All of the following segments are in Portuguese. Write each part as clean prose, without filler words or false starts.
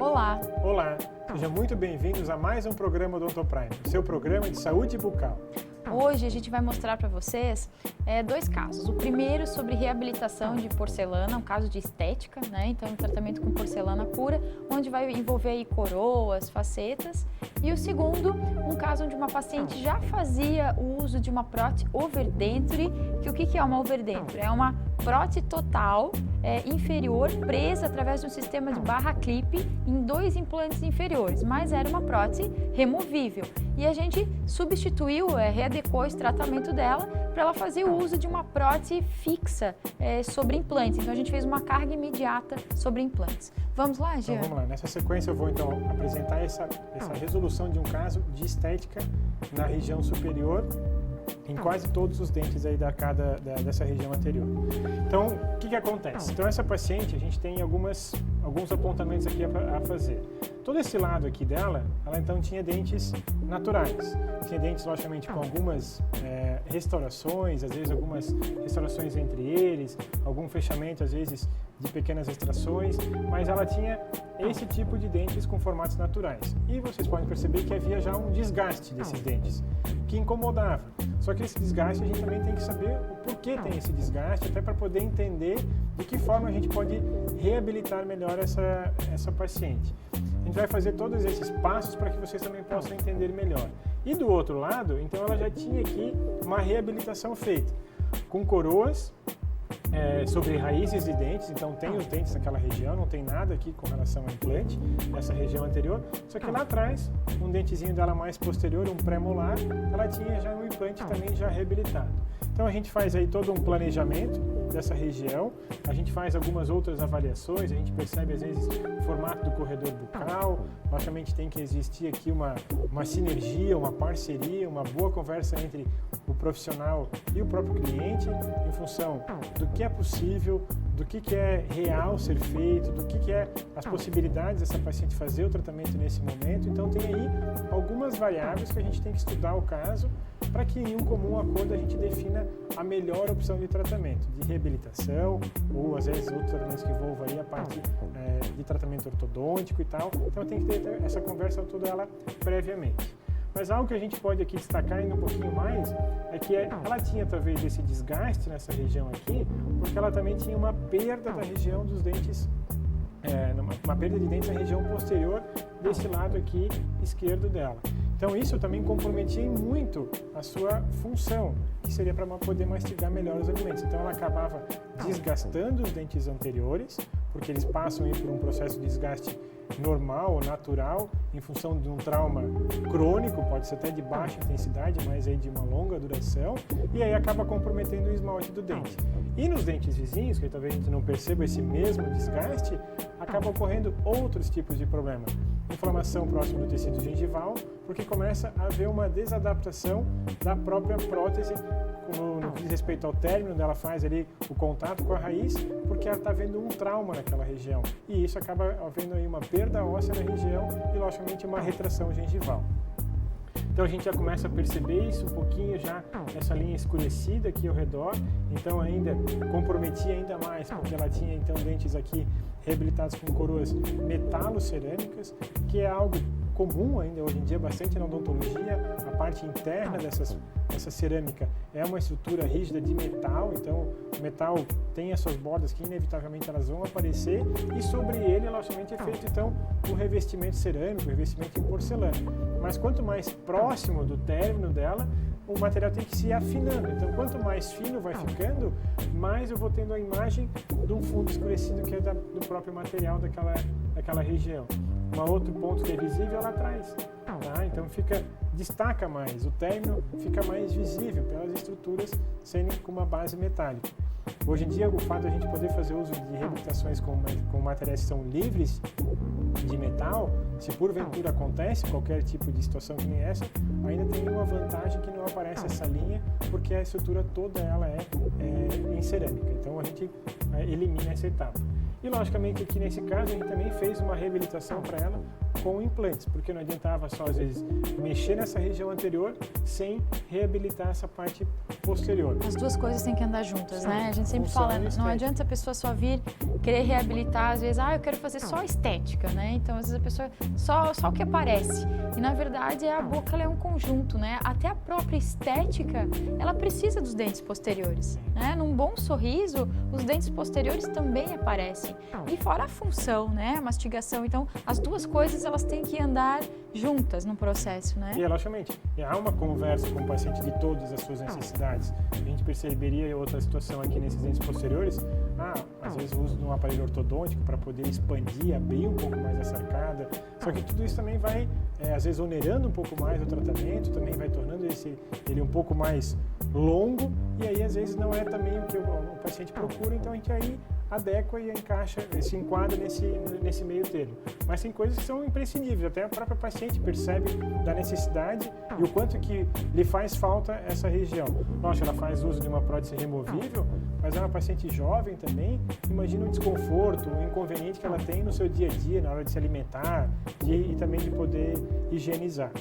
Olá! Olá, sejam muito bem-vindos a mais um programa do Odontoprime, o seu programa de saúde bucal. Hoje a gente vai mostrar para vocês dois casos. O primeiro sobre reabilitação de porcelana, um caso de estética, né? Então, um tratamento com porcelana pura, onde vai envolver aí coroas, facetas. E o segundo, um caso onde uma paciente já fazia o uso de uma prótese overdenture, que o que é uma overdenture? É uma prótese total inferior presa através de um sistema de barra clipe em 2 implantes inferiores, mas era uma prótese removível. E a gente substituiu, readequou esse tratamento dela para ela fazer o uso de uma prótese fixa sobre implantes. Então a gente fez uma carga imediata sobre implantes. Vamos lá, Jean? Então vamos lá. Nessa sequência eu vou então apresentar essa resolução de um caso de estética na região superior em quase todos os dentes aí dessa região anterior. Então, o que acontece? Então, essa paciente, a gente tem alguns apontamentos aqui a fazer. Todo esse lado aqui dela, ela então tinha dentes naturais. Tinha dentes, logicamente, com algumas restaurações, às vezes algumas restaurações entre eles, algum fechamento, às vezes, de pequenas extrações, mas ela tinha esse tipo de dentes com formatos naturais. E vocês podem perceber que havia já um desgaste desses dentes, que incomodava. Só que esse desgaste a gente também tem que saber o porquê tem esse desgaste, até para poder entender de que forma a gente pode reabilitar melhor essa paciente. A gente vai fazer todos esses passos para que vocês também possam entender melhor. E do outro lado, então ela já tinha aqui uma reabilitação feita, com coroas, sobre raízes de dentes, então tem os dentes naquela região, não tem nada aqui com relação ao implante, nessa região anterior, só que lá atrás, um dentezinho dela mais posterior, um pré-molar, ela tinha já um implante também já reabilitado. Então a gente faz aí todo um planejamento dessa região, a gente faz algumas outras avaliações, a gente percebe às vezes o formato do corredor bucal, logicamente tem que existir aqui uma sinergia, uma parceria, uma boa conversa entre o profissional e o próprio cliente em função do que é possível, do que é real ser feito, do que é as possibilidades dessa paciente fazer o tratamento nesse momento. Então tem aí algumas variáveis que a gente tem que estudar o caso para que em um comum acordo a gente defina a melhor opção de tratamento, de reabilitação ou às vezes outros tratamentos que envolvam aí a parte de tratamento ortodôntico e tal. Então tem que ter essa conversa toda ela previamente. Mas algo que a gente pode aqui destacar ainda um pouquinho mais é que ela tinha talvez esse desgaste nessa região aqui, porque ela também tinha uma perda da região dos dentes, uma perda de dentes na região posterior desse lado aqui esquerdo dela. Então isso também comprometia muito a sua função, que seria para poder mastigar melhor os alimentos. Então ela acabava desgastando os dentes anteriores, porque eles passam aí por um processo de desgaste normal ou natural, em função de um trauma crônico, pode ser até de baixa intensidade, mas aí de uma longa duração, e aí acaba comprometendo o esmalte do dente. E nos dentes vizinhos, que talvez a gente não perceba esse mesmo desgaste, acaba ocorrendo outros tipos de problema. Inflamação próxima do tecido gengival, porque começa a haver uma desadaptação da própria prótese no que diz respeito ao término, ela faz ali o contato com a raiz, porque ela está vendo um trauma naquela região. E isso acaba havendo aí uma perda óssea na região e, logicamente, uma retração gengival. Então a gente já começa a perceber isso um pouquinho já, essa linha escurecida aqui ao redor, então ainda comprometia ainda mais, porque ela tinha então dentes aqui reabilitados com coroas metalocerâmicas, que é algo comum ainda hoje em dia, bastante na odontologia. A parte interna dessa cerâmica é uma estrutura rígida de metal, então o metal tem as suas bordas que inevitavelmente elas vão aparecer, e sobre ele, logicamente, é feito então o revestimento cerâmico, o revestimento em porcelana. Mas quanto mais próximo do término dela, o material tem que se afinando. Então, quanto mais fino vai ficando, mais eu vou tendo a imagem de um fundo escurecido que é do próprio material daquela região. Um outro ponto que é visível é lá atrás, tá? Então destaca mais, o término fica mais visível pelas estruturas sendo com uma base metálica. Hoje em dia, o fato de a gente poder fazer uso de reabilitações com materiais que são livres de metal, se porventura acontece qualquer tipo de situação que nem essa, ainda tem uma vantagem que não aparece essa linha, porque a estrutura toda ela é em cerâmica. Então a gente elimina essa etapa. E logicamente aqui nesse caso a gente também fez uma reabilitação para ela com implantes, porque não adiantava só, às vezes, mexer nessa região anterior sem reabilitar essa parte posterior. As duas coisas têm que andar juntas, Sim, né? A gente sempre função fala, e não estética. adianta a pessoa só vir querer reabilitar, às vezes, eu quero fazer só estética, né? Então, às vezes a pessoa, só o que aparece. E, na verdade, a boca ela é um conjunto, né? Até a própria estética, ela precisa dos dentes posteriores, né? Num bom sorriso, os dentes posteriores também aparecem. E fora a função, né? A mastigação. Então, as duas coisas, elas têm que andar juntas no processo, né? E, logicamente, há uma conversa com o paciente de todas as suas necessidades. A gente perceberia outra situação aqui nesses dentes posteriores. Às vezes o uso de um aparelho ortodôntico para poder expandir, abrir um pouco mais essa arcada. Só que tudo isso também vai, às vezes, onerando um pouco mais o tratamento, também vai tornando ele um pouco mais longo, e aí, às vezes, não é também o que o paciente procura, então a gente aí adequa e encaixa, se enquadra nesse meio termo. Mas tem coisas que são imprescindíveis, até a própria paciente percebe da necessidade e o quanto que lhe faz falta essa região. Nossa, ela faz uso de uma prótese removível, mas é uma paciente jovem também, imagina o desconforto, o inconveniente que ela tem no seu dia a dia, na hora de se alimentar e também de poder higienizar.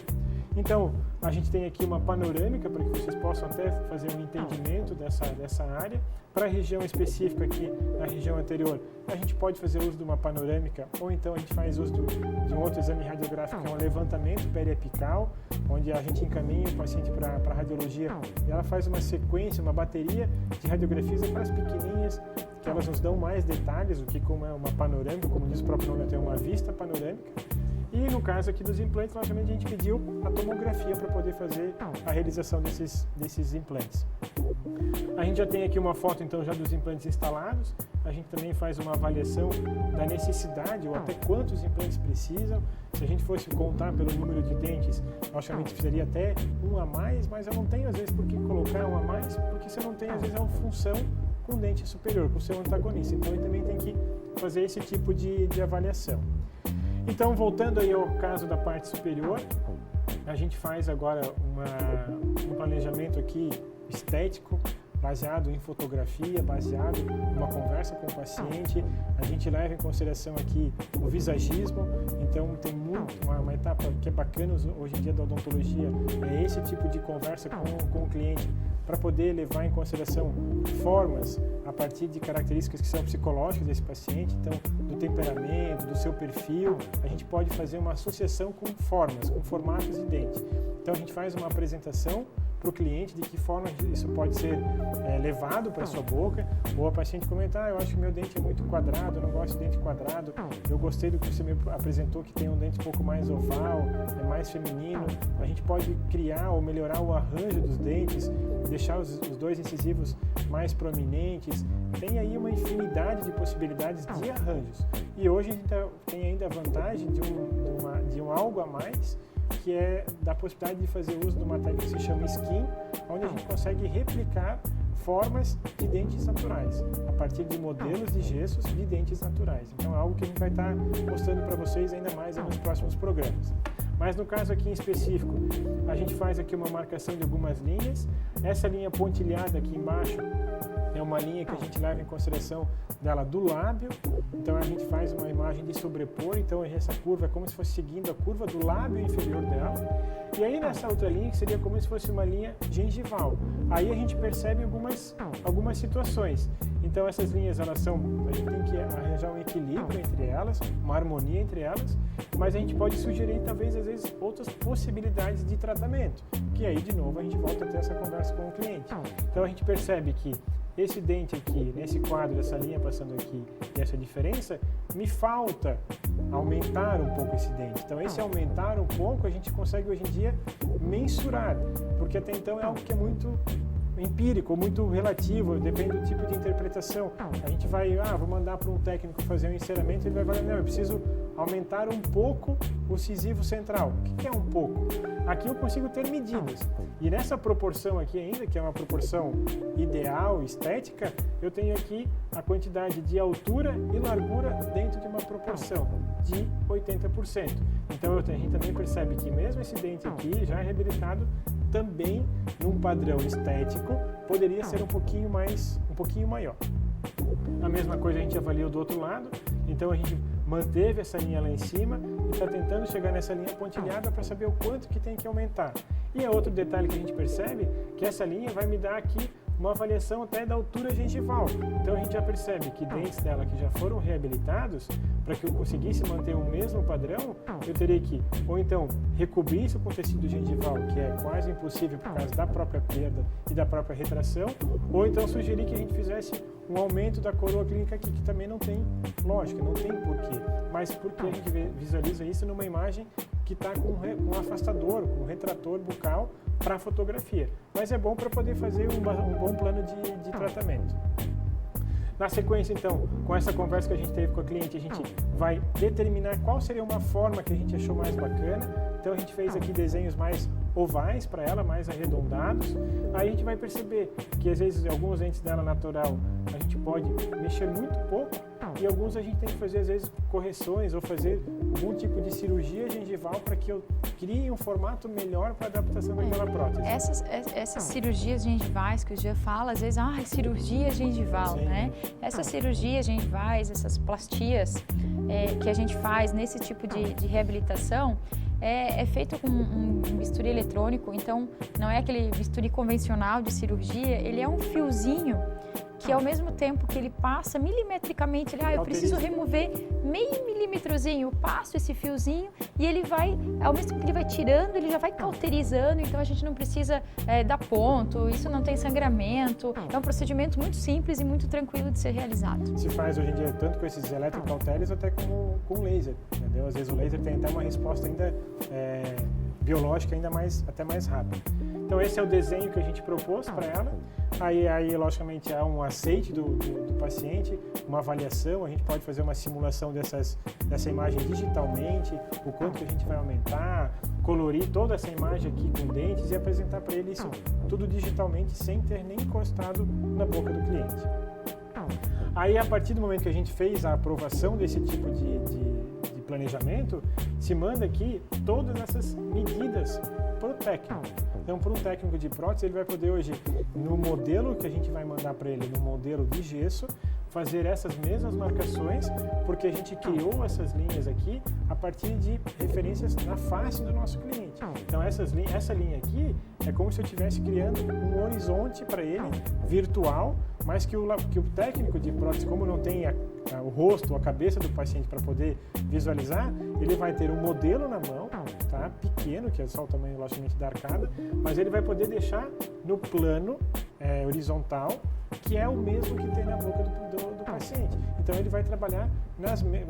Então, a gente tem aqui uma panorâmica para que vocês possam até fazer um entendimento dessa área. Para a região específica aqui, na região anterior, a gente pode fazer uso de uma panorâmica ou então a gente faz uso de um outro exame radiográfico, que é um levantamento periapical, onde a gente encaminha o paciente para a radiologia e ela faz uma sequência, uma bateria de radiografias, aquelas pequenininhas, que elas nos dão mais detalhes do que como é uma panorâmica, como diz o próprio nome, tem uma vista panorâmica. E no caso aqui dos implantes, logicamente a gente pediu a tomografia para poder fazer a realização desses implantes. A gente já tem aqui uma foto então já dos implantes instalados, a gente também faz uma avaliação da necessidade ou até quantos implantes precisam. Se a gente fosse contar pelo número de dentes, logicamente precisaria até um a mais, mas eu não tenho às vezes por que colocar um a mais, porque você não tem às vezes uma função com o dente superior, com o seu antagonista. Então ele também tem que fazer esse tipo de avaliação. Então, voltando aí ao caso da parte superior, a gente faz agora um planejamento aqui estético, baseado em fotografia, baseado em uma conversa com o paciente. A gente leva em consideração aqui o visagismo, então tem uma etapa que é bacana hoje em dia da odontologia, é esse tipo de conversa com o cliente, para poder levar em consideração formas a partir de características que são psicológicas desse paciente, então do temperamento, do seu perfil, a gente pode fazer uma associação com formas, com formatos de dente. Então a gente faz uma apresentação para o cliente de que forma isso pode ser levado para a sua boca, ou a paciente comentar, eu acho que meu dente é muito quadrado, eu não gosto de dente quadrado, eu gostei do que você me apresentou, que tem um dente um pouco mais oval, é mais feminino. A gente pode criar ou melhorar o arranjo dos dentes, deixar os dois incisivos mais prominentes. Tem aí uma infinidade de possibilidades de arranjos. E hoje a gente tem ainda a vantagem de um algo a mais, que é da possibilidade de fazer uso de uma técnica que se chama skin, onde a gente consegue replicar formas de dentes naturais, a partir de modelos de gessos de dentes naturais. Então é algo que a gente vai estar mostrando para vocês ainda mais nos próximos programas. Mas no caso aqui em específico, a gente faz aqui uma marcação de algumas linhas. Essa linha pontilhada aqui embaixo é uma linha que a gente leva em consideração dela do lábio, então a gente faz uma imagem de sobrepor, então essa curva é como se fosse seguindo a curva do lábio inferior dela, e aí nessa outra linha que seria como se fosse uma linha gengival. Aí a gente percebe algumas situações. Então essas linhas, a gente tem que arranjar um equilíbrio entre elas, uma harmonia entre elas, mas a gente pode sugerir talvez às vezes outras possibilidades de tratamento, que aí de novo a gente volta a ter essa conversa com o cliente. Então a gente percebe que esse dente aqui, nesse quadro, essa linha passando aqui e essa diferença, me falta aumentar um pouco esse dente. Então esse aumentar um pouco a gente consegue hoje em dia mensurar, porque até então é algo que é muito empírico, muito relativo, depende do tipo de interpretação. A gente vai, vou mandar para um técnico fazer um enceramento, ele vai falar, não, eu preciso aumentar um pouco o incisivo central. O que é um pouco? Aqui eu consigo ter medidas. E nessa proporção aqui ainda, que é uma proporção ideal, estética, eu tenho aqui a quantidade de altura e largura dentro de uma proporção de 80%. Então a gente também percebe que mesmo esse dente aqui, já reabilitado, também num padrão estético, poderia ser um pouquinho maior. A mesma coisa a gente avalia do outro lado, então a gente manteve essa linha lá em cima e está tentando chegar nessa linha pontilhada para saber o quanto que tem que aumentar. E é outro detalhe que a gente percebe, que essa linha vai me dar aqui uma avaliação até da altura gengival. Então a gente já percebe que dentes dela que já foram reabilitados, para que eu conseguisse manter o mesmo padrão, eu teria que, ou então, recobrir isso com tecido gengival, que é quase impossível por causa da própria perda e da própria retração, ou então sugerir que a gente fizesse um aumento da coroa clínica aqui, que também não tem lógica, não tem porquê. Mas porque a gente visualiza isso numa imagem que está com um afastador, com um retrator bucal para fotografia. Mas é bom para poder fazer um bom plano de tratamento. Na sequência, então, com essa conversa que a gente teve com a cliente, a gente vai determinar qual seria uma forma que a gente achou mais bacana. Então, a gente fez aqui desenhos mais ovais para ela, mais arredondados. Aí a gente vai perceber que, às vezes, alguns dentes dela natural, a gente pode mexer muito pouco e alguns a gente tem que fazer, às vezes, correções ou fazer algum tipo de cirurgia gengival para que eu crie um formato melhor para a adaptação daquela prótese. Essas cirurgias gengivais que o Jean fala, às vezes, cirurgia gengival, Sim. né? Essas cirurgias gengivais, essas plastias que a gente faz nesse tipo de reabilitação, é feito com um bisturi eletrônico, então não é aquele bisturi convencional de cirurgia, ele é um fiozinho que ao mesmo tempo que ele passa milimetricamente, eu preciso remover meio milímetrozinho, eu passo esse fiozinho e ele vai, ao mesmo tempo que ele vai tirando, ele já vai cauterizando, então a gente não precisa dar ponto, isso não tem sangramento, é um procedimento muito simples e muito tranquilo de ser realizado. Se faz hoje em dia tanto com esses eletrocauteres até como com laser, entendeu? Às vezes o laser tem até uma resposta ainda biológica até mais rápida. Então esse é o desenho que a gente propôs para ela. Aí logicamente há um aceite do paciente, uma avaliação, a gente pode fazer uma simulação dessa imagem digitalmente, o quanto que a gente vai aumentar, colorir toda essa imagem aqui com dentes e apresentar para ele isso tudo digitalmente sem ter nem encostado na boca do cliente. Aí a partir do momento que a gente fez a aprovação desse tipo de planejamento, se manda aqui todas essas medidas para o técnico. Então, para um técnico de prótese, ele vai poder hoje, no modelo que a gente vai mandar para ele, no modelo de gesso, fazer essas mesmas marcações, porque a gente criou essas linhas aqui a partir de referências na face do nosso cliente. Então, essa linha aqui é como se eu estivesse criando um horizonte para ele, virtual, mas que o técnico de prótese, como não tem o rosto, a cabeça do paciente para poder visualizar, ele vai ter um modelo na mão, tá? Pequeno, que é só o tamanho, logicamente, da arcada, mas ele vai poder deixar no plano horizontal, que é o mesmo que tem na boca do paciente. Então ele vai trabalhar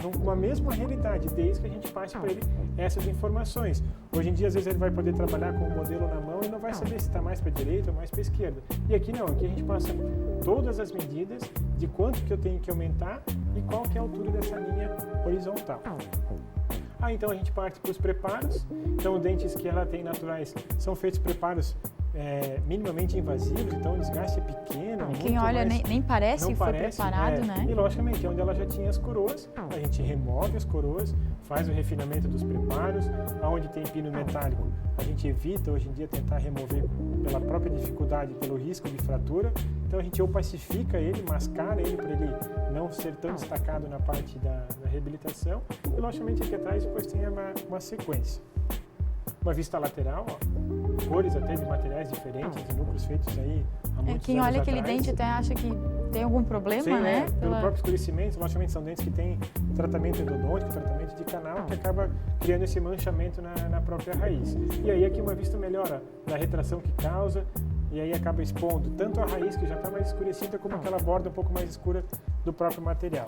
numa mesma realidade, desde que a gente passe para ele essas informações. Hoje em dia, às vezes, ele vai poder trabalhar com o modelo na mão e não vai saber se está mais para a direita ou mais para a esquerda. E aqui não, aqui a gente passa todas as medidas de quanto que eu tenho que aumentar e qual que é a altura dessa linha horizontal. Então a gente parte para os preparos. Então, dentes que ela tem naturais são feitos preparos minimamente invasivos, então o desgaste é pequeno. Quem olha nem parece que foi preparado, né? E logicamente, onde ela já tinha as coroas, a gente remove as coroas, faz o refinamento dos preparos. Onde tem pino metálico, a gente evita hoje em dia tentar remover pela própria dificuldade, pelo risco de fratura. Então a gente opacifica ele, mascara ele para ele não ser tão destacado na parte da reabilitação. E logicamente aqui atrás depois tem uma sequência. Uma vista lateral, cores até de materiais diferentes, de núcleos feitos aí há muitos quem anos olha aquele atrás. dente até acha que tem algum problema, Sim, né? Pelo próprio escurecimento, logicamente são dentes que têm tratamento endodôntico, tratamento de canal, que acaba criando esse manchamento na própria raiz. E aí aqui uma vista melhora da retração que causa, e aí acaba expondo tanto a raiz, que já está mais escurecida, como aquela borda um pouco mais escura do próprio material.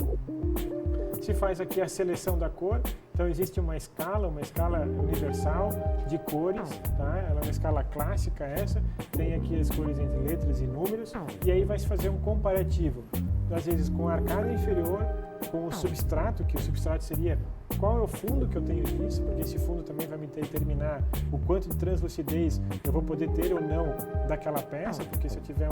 Se faz aqui a seleção da cor, então existe uma escala universal de cores, tá? Ela é uma escala clássica essa, tem aqui as cores entre letras e números, e aí vai se fazer um comparativo, às vezes com a arcada inferior, com o substrato, que o substrato seria qual é o fundo que eu tenho disso, porque esse fundo também vai me determinar o quanto de translucidez eu vou poder ter ou não daquela peça, porque se eu tiver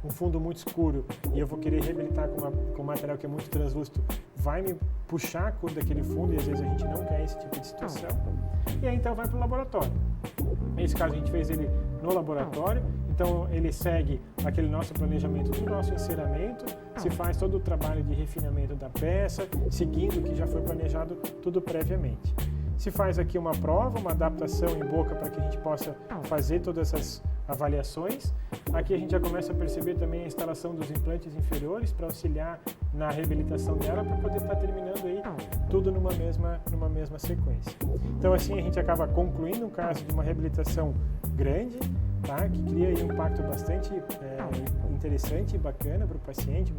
um fundo muito escuro e eu vou querer reabilitar com um material que é muito translúcido, vai me puxar a cor daquele fundo e às vezes a gente não quer esse tipo de situação. E aí então vai para o laboratório. Nesse caso a gente fez ele no laboratório, Então, ele segue aquele nosso planejamento do nosso enceramento, se faz todo o trabalho de refinamento da peça, seguindo o que já foi planejado tudo previamente. Se faz aqui uma prova, uma adaptação em boca para que a gente possa fazer todas essas avaliações. Aqui a gente já começa a perceber também a instalação dos implantes inferiores para auxiliar na reabilitação dela, para poder estar terminando aí tudo numa mesma sequência. Então assim a gente acaba concluindo um caso de uma reabilitação grande, tá? Que cria aí um impacto bastante interessante e bacana para o paciente,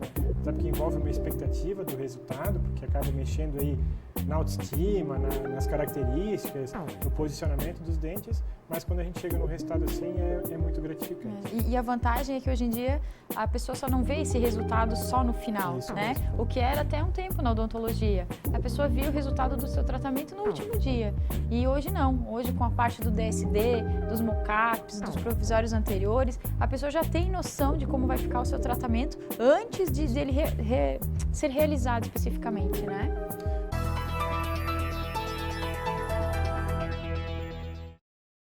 sabe, que envolve uma expectativa do resultado, porque acaba mexendo aí na autoestima, nas características, no posicionamento dos dentes, mas quando a gente chega no resultado assim é muito gratificante. E a vantagem é que hoje em dia a pessoa só não vê esse resultado só no final, Isso né? mesmo. O que era até um tempo na odontologia. A pessoa via o resultado do seu tratamento no último dia. E hoje não. Hoje, com a parte do DSD, dos mock-ups, dos provisórios anteriores, a pessoa já tem noção de como vai ficar o seu tratamento antes de ele ser realizado especificamente, né?